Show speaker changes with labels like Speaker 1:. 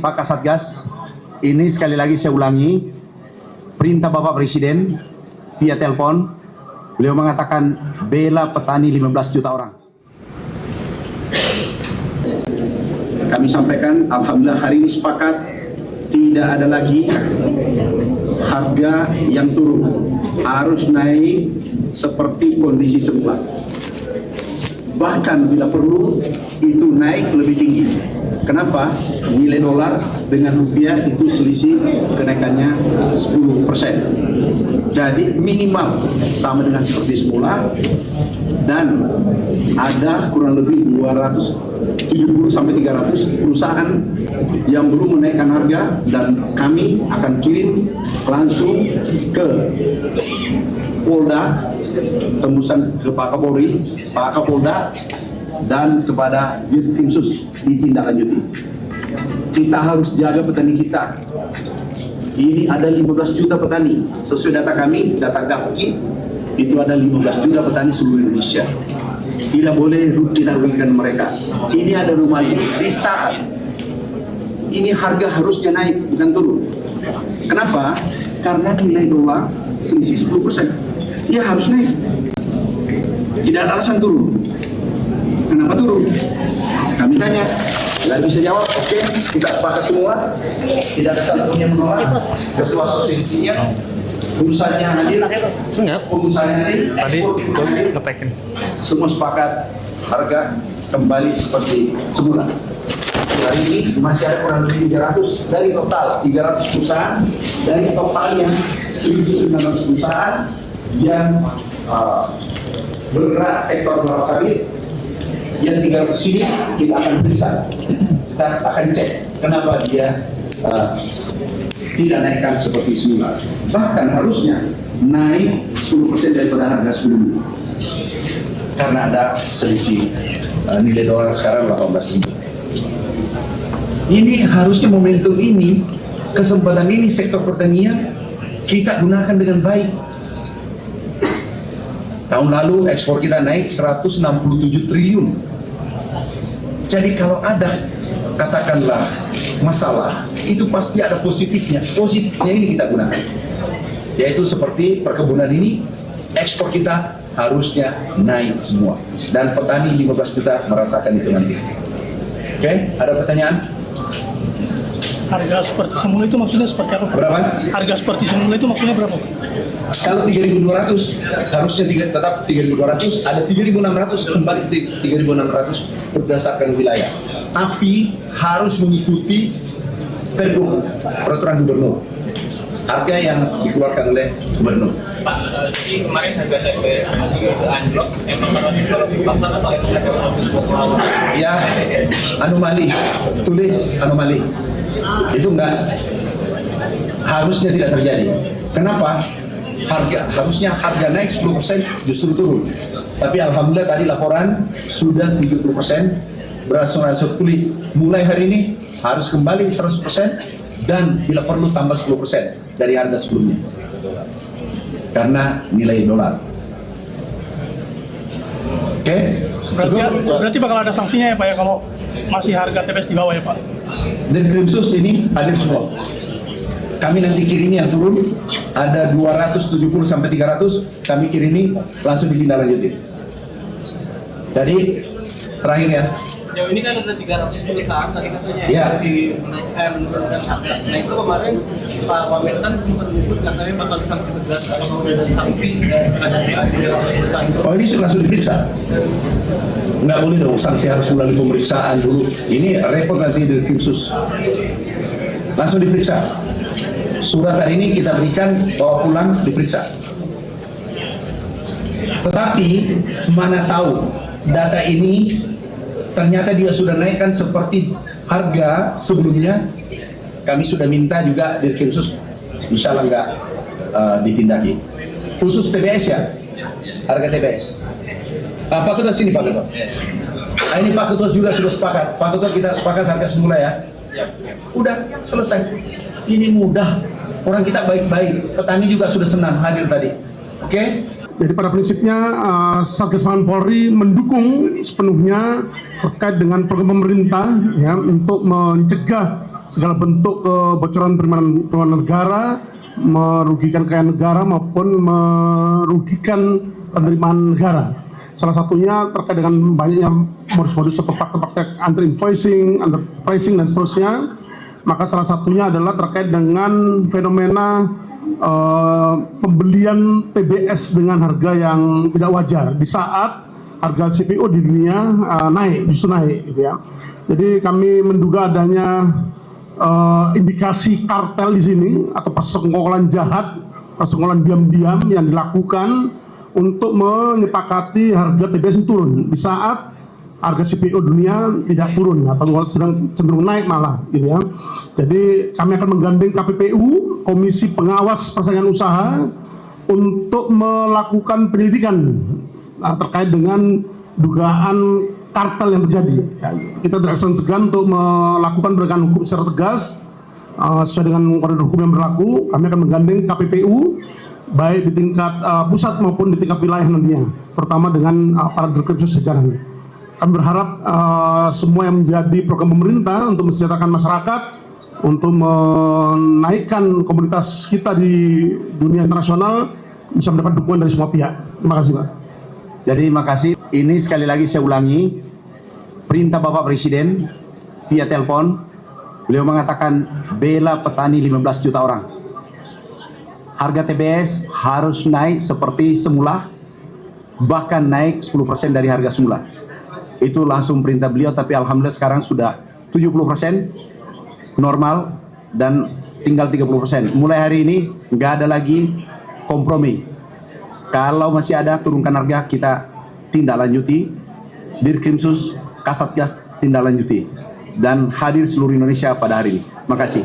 Speaker 1: Pak Kasatgas, ini sekali lagi saya ulangi, perintah Bapak Presiden via telepon, beliau mengatakan bela petani 15 juta orang. Kami sampaikan, alhamdulillah hari ini sepakat, tidak ada lagi harga yang turun, harus naik seperti kondisi semula. Bahkan bila perlu itu naik lebih tinggi. Kenapa? Nilai dolar dengan rupiah itu selisih kenaikannya 10%. Jadi minimal sama dengan seperti semula, dan ada kurang lebih 270 sampai 300 perusahaan yang belum menaikkan harga, dan kami akan kirim langsung ke Polda, tembusan ke Pak Kapolri, Pak Kapolda, dan kepada Dirkrimsus ditindaklanjuti. Kita harus jaga petani kita. Ini ada 15 juta petani. Sesuai data kami, data Gapki, itu ada 15 juta petani seluruh Indonesia. Tidak boleh kita rugikan mereka. Ini ada anomali. Di saat ini harga harusnya naik, bukan turun. Kenapa? Karena nilai dolar selisih 10%. Dia harus naik. Tidak ada alasan turun. Kenapa turun? Kami tanya, nggak bisa jawab. Oke, kita sepakat semua. Tidak ada satupun yang menolak. Ketua asosiasinya, urusannya hadir, pengusahanya hadir, ekspor hadir. Semua sepakat harga kembali seperti semula. Hari ini masih ada kurang lebih 300 dari total 300 perusahaan, dari totalnya 1.900 perusahaan yang bergerak sektor kelapa sawit. Yang 300 sini kita akan periksa, kita akan cek kenapa dia tidak naikkan seperti semula. Bahkan harusnya naik 10% daripada harga sebelumnya, karena ada selisih nilai dolar sekarang 18.000. Ini harusnya momentum ini, kesempatan ini sektor pertanian kita gunakan dengan baik. Tahun lalu ekspor kita naik 167 triliun. Jadi kalau ada katakanlah masalah, itu pasti ada positifnya. Positifnya ini kita gunakan. Yaitu seperti perkebunan ini, ekspor kita harusnya naik semua. Dan petani 15 juta merasakan itu nanti. Oke, ada pertanyaan?
Speaker 2: Harga seperti semula itu maksudnya seperti apa?
Speaker 1: Berapa?
Speaker 2: Harga seperti semula itu maksudnya berapa?
Speaker 1: Kalau 3.200 harusnya tetap 3.200, ada 3.600 kembali ke 3.600 berdasarkan wilayah. Tapi harus mengikuti peraturan gubernur. Harga yang dikeluarkan oleh gubernur.
Speaker 3: Pak, jadi kemarin harga TBS itu anjlok, emang masih kalau dipaksa atau
Speaker 1: ya, anomali, tulis anomali. Itu enggak, harusnya tidak terjadi. Kenapa? Harusnya harga naik 10% justru turun. Tapi alhamdulillah tadi laporan sudah 70% berangsur-angsur pulih. Mulai hari ini harus kembali 100% dan bila perlu tambah 10% dari harga sebelumnya. Karena nilai dolar. Oke?
Speaker 2: Berarti bakal ada sanksinya ya Pak ya kalau masih harga TBS di bawah ya Pak?
Speaker 1: Dirkrimsus ini hadir semua. Kami nanti kirimi yang turun, ada 270 sampai 300, kami kirimi langsung ditindaklanjuti. Jadi terakhir ya.
Speaker 3: Sejauh ini kan ada 300 perusahaan tadi katanya
Speaker 1: ya.
Speaker 3: Masih menurunkan harga. Nah itu kemarin Pak Wamentan sempat menyebut katanya bakal sanksi tegas atau memberikan sanksi terhadap 300 perusahaan itu.
Speaker 1: Oh ini langsung diperiksa? Nggak boleh dong, sanksi harus melalui pemeriksaan dulu. Ini repot nanti dari Dirkrimsus. Langsung diperiksa. Surat hari ini kita berikan, bawa pulang, diperiksa. Tetapi mana tahu data ini ternyata dia sudah naikkan seperti harga sebelumnya. Kami sudah minta juga Dirkrimsus, insya Allah nggak ditindaki. Khusus TBS ya, harga TBS. Pak Ketua sini Pak Ketua. Ini Pak Ketua juga sudah sepakat. Pak Ketua kita sepakat harga semula ya. Udah selesai. Ini mudah. Orang kita baik-baik. Petani juga sudah senang hadir tadi. Oke?
Speaker 4: Jadi pada prinsipnya Satgas Pangan Polri mendukung sepenuhnya terkait dengan program pemerintah ya untuk mencegah segala bentuk kebocoran penerimaan negara, merugikan kekayaan negara maupun merugikan penerimaan negara. Salah satunya terkait dengan banyaknya modus-modus seperti praktek under invoicing, under pricing dan seterusnya. Maka salah satunya adalah terkait dengan fenomena pembelian TBS dengan harga yang tidak wajar di saat harga CPO di dunia justru naik gitu ya. Jadi kami menduga adanya indikasi kartel di sini atau persekongkolan jahat, persekongkolan diam-diam yang dilakukan untuk menyepakati harga TBS itu turun di saat harga CPO dunia tidak turun atau sedang cenderung naik malah gitu ya. Jadi kami akan menggandeng KPPU, Komisi Pengawas Persaingan Usaha, untuk melakukan penyelidikan terkait dengan dugaan kartel yang terjadi. Ya, kita tidak segan untuk melakukan penegakan hukum secara tegas sesuai dengan koridor hukum yang berlaku. Kami akan menggandeng KPPU baik di tingkat pusat maupun di tingkat wilayah nantinya, terutama dengan para Dirkrimsus jajaran. Kami berharap semua yang menjadi program pemerintah untuk mensejahterakan masyarakat, untuk menaikkan komunitas kita di dunia internasional bisa mendapat dukungan dari semua pihak. Terima kasih, Pak.
Speaker 1: Jadi makasih. Ini sekali lagi saya ulangi, perintah Bapak Presiden via telepon, beliau mengatakan bela petani 15 juta orang. Harga TBS harus naik seperti semula, bahkan naik 10% dari harga semula. Itu langsung perintah beliau, tapi alhamdulillah sekarang sudah 70% normal dan tinggal 30%. Mulai hari ini nggak ada lagi kompromi. Kalau masih ada turunkan harga, kita tindak lanjuti. Dirkrimsus, Kasatgas tindak lanjuti. Dan hadir seluruh Indonesia pada hari ini. Makasih.